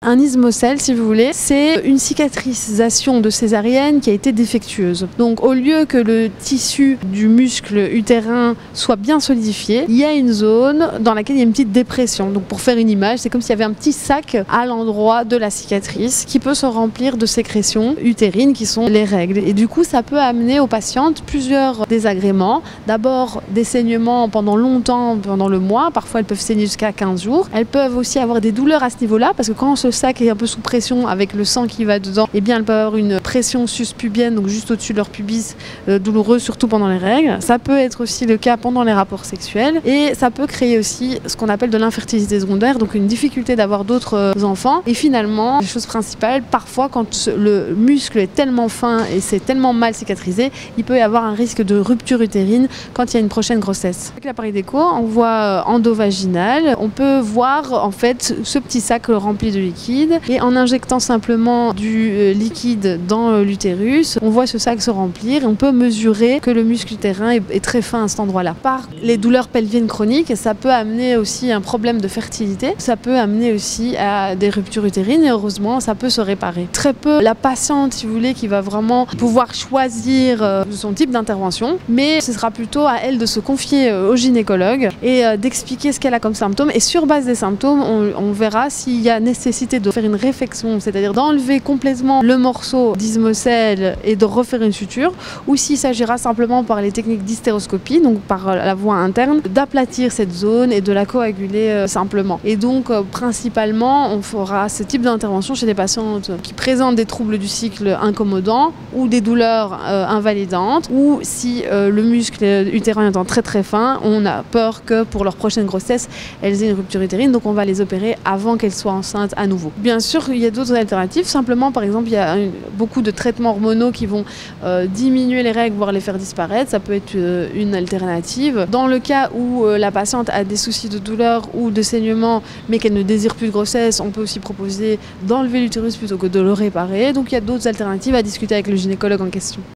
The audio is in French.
Un ismocèle, si vous voulez, c'est une cicatrisation de césarienne qui a été défectueuse. Donc au lieu que le tissu du muscle utérin soit bien solidifié, il y a une zone dans laquelle il y a une petite dépression. Donc pour faire une image, c'est comme s'il y avait un petit sac à l'endroit de la cicatrice qui peut se remplir de sécrétions utérines qui sont les règles. Et du coup, ça peut amener aux patientes plusieurs désagréments. D'abord, des saignements pendant longtemps, pendant le mois. Parfois, elles peuvent saigner jusqu'à 15 jours. Elles peuvent aussi avoir des douleurs à ce niveau-là parce que quand ce sac est un peu sous pression avec le sang qui va dedans, eh bien, elles peuvent avoir une pression suspubienne, donc juste au-dessus de leur pubis, douloureuse, surtout pendant les règles. Ça peut être aussi le cas pendant les rapports sexuels et ça peut créer aussi ce qu'on appelle de l'infertilité secondaire, donc une difficulté d'avoir d'autres enfants. Et finalement, la chose principale, parfois quand le muscle est tellement fin et c'est tellement mal cicatrisé, il peut y avoir un risque de rupture utérine quand il y a une prochaine grossesse. Avec l'appareil d'écho, on voit endovaginal, on peut voir en fait ce petit sac rempli de liquide et en injectant simplement du liquide dans l'utérus, on voit ce sac se remplir et on peut mesurer que le muscle utérin est très fin à cet endroit-là. Par les douleurs pelviennes chroniques, ça peut amener aussi un problème de fertilité, ça peut amener aussi à des ruptures utérines et heureusement ça peut se réparer. Très peu la patiente, si vous voulez, qui va vraiment pouvoir choisir son type d'intervention, mais ce sera plutôt à elle de se confier au gynécologue et d'expliquer ce qu'elle a comme symptômes et sur base des symptômes, on verra s'il y a nécessité de faire une réfection, c'est-à-dire d'enlever complètement le morceau d'ismocèle et de refaire une suture, ou s'il s'agira simplement par les techniques d'hystéroscopie, donc par la voie interne, d'aplatir cette zone et de la coaguler simplement. Et donc principalement, on fera ce type d'intervention chez des patientes qui présentent des troubles du cycle incommodants ou des douleurs invalidantes, ou si le muscle utérin étant très très fin, on a peur que pour leur prochaine grossesse, elles aient une rupture utérine, donc on va les opérer avant qu'elles soient enceintes à nouveau. Bien sûr, il y a d'autres alternatives, simplement par exemple, il y a beaucoup de traitements hormonaux qui vont diminuer les règles, voire les faire disparaître, ça peut être une alternative. Dans le cas où la patiente a des soucis de douleur ou de saignement, mais qu'elle ne désire plus de grossesse, on peut aussi proposer d'enlever l'utérus plutôt que de le réparer. Donc il y a d'autres alternatives à discuter avec le gynécologue en question.